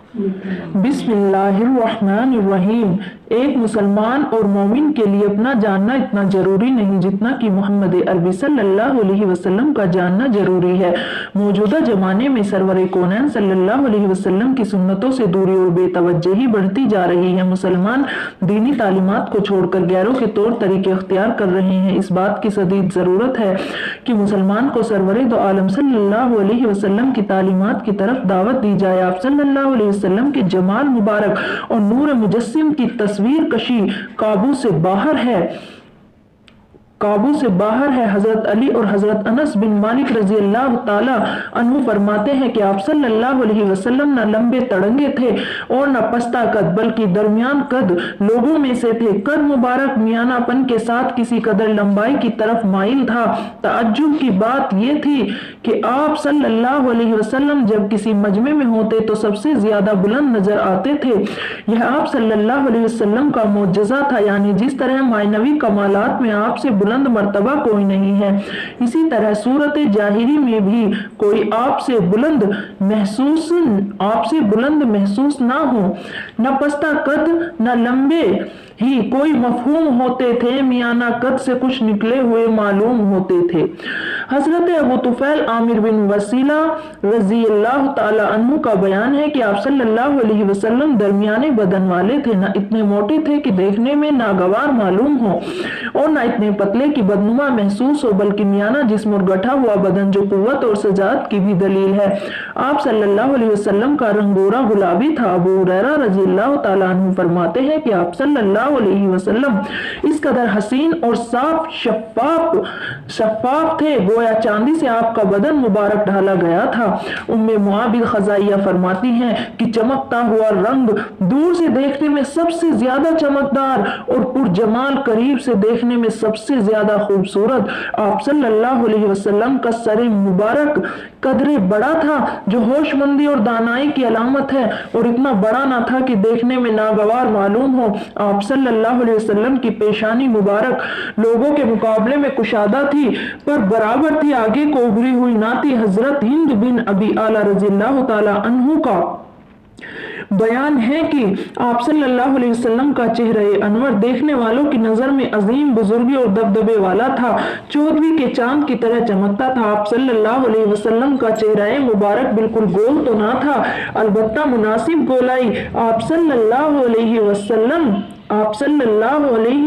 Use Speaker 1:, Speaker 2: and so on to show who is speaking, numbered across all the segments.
Speaker 1: बिस्मिल्लाहिर्रहमानिर्रहीम। एक मुसलमान और मोमिन के लिए अपना जानना इतना जरूरी नहीं जितना कि मोहम्मद अरबी सल्लल्लाहु अलैहि वसल्लम का जानना जरूरी है। मौजूदा जमाने में सरवर कौनैन सल्लल्लाहु अलैहि वसल्लम की सुन्नतों से दूरी और बेतवज्जही बढ़ती जा रही है। मुसलमान दीनी तालीमात को छोड़कर गैरों के तौर तरीके अख्तियार कर रहे हैं। इस बात की शदीद जरूरत है कि मुसलमान को सरवर दो आलम सल्लल्लाहु अलैहि वसल्लम की तालीमात की तरफ दावत दी जाए। आप सल्लल्लाहु अलैहि वसल्लम के जमाल मुबारक और नूर मुजस्सिम की तस्वीर कशी काबू से बाहर है। हजरत अली और हजरत अनस बिन मालिक रजी अल्लाह ताला अन्हु फरमाते हैं कि आप सल्लल्लाहु अलैहि वसल्लम न लंबे तड़ंगे थे और न पस्ता कद, बल्कि दरमियान कद लोगों में से थे। कद मुबारक मियानापन के साथ किसी कदर लंबाई की तरफ माइल था। ताज्जुब की बात यह थी कि आप सल्लल्लाहु अलैहि वसल्लम जब किसी मजमे में होते तो सबसे ज्यादा बुलंद नजर आते थे। यह आप सल्लल्लाहु अलैहि वसल्लम का मोजज़ा था, यानी जिस तरह मायनवी कमालात में आपसे बुलंद मर्तबा कोई नहीं है, इसी तरह सूरत जाहिरी में भी कोई आपसे बुलंद महसूस ना हो। न पस्ता कद न लंबे ही कोई मफहूम होते थे, मियाना कद से कुछ निकले हुए मालूम होते थे। हजरत अबू तुफैल आमिर बिन वसीला रजी अल्लाह ताला अन्हु का बयान है कि आप सल्लल्लाहु अलैहि वसल्लम दरमियाने बदन वाले थे, न इतने मोटे थे कि देखने में नागवार मालूम हो और न इतने पतले कि बदनुमा महसूस हो, बल्कि मियाना जिस्म और गठा हुआ बदन जो कुव्वत और सजात की भी दलील है। आप सल्लल्लाहु अलैहि वसल्लम का रंग गोरा गुलाबी था। अबू हुरैरा रजी अल्लाह ताला अन्हु फरमाते हैं कि आप सल्लल्लाहु अलैहि वसल्लम इस कदर हसीन और साफ शफाफ थे, गोया चांदी से आपका बदन मुबारक ढाला गया था। उम्मे मुआबिद खजाइया फरमाती हैं कि चमकता हुआ रंग दूर से देखने में सबसे ज्यादा चमकदार और पुरजमाल करीब से देखने में सबसे ज्यादा खूबसूरत आप सल्लल्लाहु अलैहि वसल्लम का सरे मुबारक कदरे बड़ा था, जो होशमंदी और दानाई की अलामत है, और इतना बड़ा ना था कि देखने में नागवार मालूम हो। आप सल्लल्लाहु अलैहि वसल्लम की पेशानी मुबारक लोगों के मुकाबले में कुशादा थी, पर बराबर थी, आगे को उभरी हुई ना थी। हजरत हिंद बिन अबी आला रज़ियल्लाहु ताला अन्हु का बयान है कि आप सल्लल्लाहु अलैहि वसल्लम का चेहरे अनवर देखने वालों की नजर में अजीम बुजुर्गी और दबदबे वाला था, चौदहवीं के चांद की तरह चमकता था। आप सल्लल्लाहु अलैहि वसल्लम का चेहरा मुबारक बिल्कुल गोल तो ना था, अलबत्ता मुनासिब गोलाई आप सल्लल्लाहु अलैहि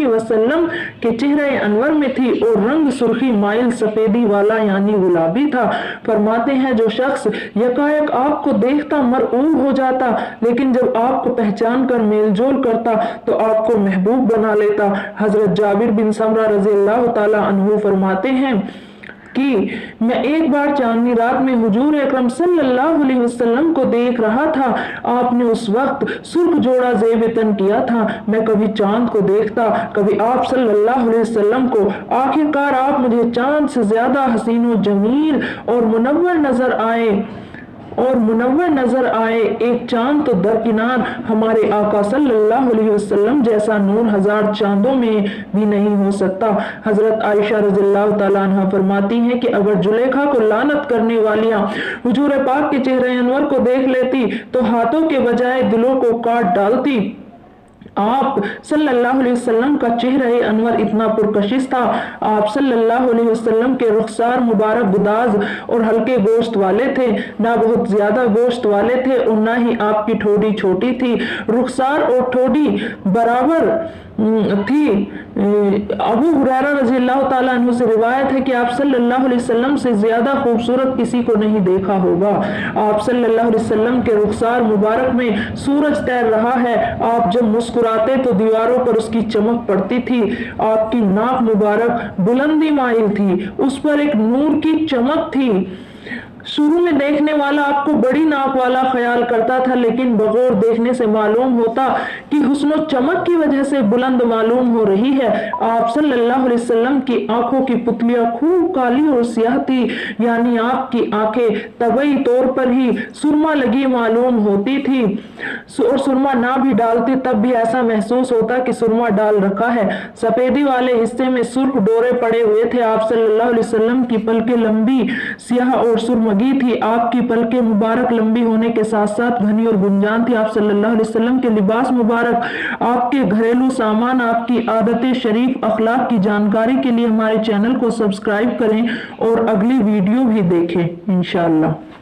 Speaker 1: वसल्लम के चेहरे अनवर में थी, और रंग सुर्खी माइल सफेदी वाला यानी गुलाबी था। फरमाते हैं जो शख्स यकायक आपको देखता मरऊब हो जाता, लेकिन जब आपको पहचान कर मेलजोल करता तो आपको महबूब बना लेता। हजरत जाबिर बिन समरा रज़ी अल्लाह ताला अन्हु फरमाते हैं कि मैं एक बार चांदनी रात में हुजूर अकरम सल्लल्लाहु अलैहि वसल्लम को देख रहा था। आपने उस वक्त सुर्ख जोड़ा ज़ेब तन किया था। मैं कभी चांद को देखता, कभी आप सल्लल्लाहु अलैहि वसल्लम को। आखिरकार आप मुझे चांद से ज्यादा हसीन व जमील और मुनव्वर नजर आए। एक चांद तो दरकिनार हमारे आका सल्लल्लाहु अलैहि वसल्लम जैसा नूर हजार चांदों में भी नहीं हो सकता। हजरत आयशा रज़ियल्लाहु ताला अन्हा फरमाती हैं कि अगर जुलेखा को लानत करने वालियां हुजूर पाक के चेहरे अनवर को देख लेती तो हाथों के बजाय दिलों को काट डालती। आप सल्लल्लाहु अलैहि वसल्लम का चेहरा अनवर इतना पुरकशिश था। आप सल्लल्लाहु अलैहि वसल्लम के रुखसार मुबारक गुदाज और हल्के गोश्त वाले थे, ना बहुत ज्यादा गोश्त वाले थे और ना ही आपकी ठोड़ी छोटी थी। रुखसार और ठोड़ी बराबर थी। अबू हुरैरा रज़ियल्लाहु ताला अन्हु से रिवायत है कि आप सल्लल्लाहु अलैहि वसल्लम से ज्यादा खूबसूरत किसी को नहीं देखा होगा। आप सल्लल्लाहु अलैहि वसल्लम के रुखसार मुबारक में सूरज तैर रहा है। आप जब मुस्कुराते तो दीवारों पर उसकी चमक पड़ती थी। आपकी नाक मुबारक बुलंदी माइल थी, उस पर एक नूर की चमक थी। शुरू में देखने वाला आपको बड़ी नाक वाला ख्याल करता था, लेकिन बगौर देखने से मालूम होता कि हुस्न चमक की वजह से बुलंद मालूम हो रही है। आप सल्लल्लाहु अलैहि वसल्लम की आंखों की पुतलियां खूब काली और स्याह थी, यानी आपकी आंखें तबई तौर पर ही सुरमा लगी मालूम होती थी, और सुरमा ना भी डालती तब भी ऐसा महसूस होता कि सुरमा डाल रखा है। सफेदी वाले हिस्से में सुर्ख डोरे पड़े हुए थे। आप सल्लल्लाहु अलैहि वसल्लम की पलकें लंबी, स्याह और सुरमा जगमगी थी, आपकी पलकें मुबारक लंबी होने के साथ साथ घनी और गुंजान थी। आप सल्लल्लाहु अलैहि वसल्लम के लिबास मुबारक, आपके घरेलू सामान, आपकी आदतें शरीफ अखलाक की जानकारी के लिए हमारे चैनल को सब्सक्राइब करें और अगली वीडियो भी देखें इंशाअल्लाह।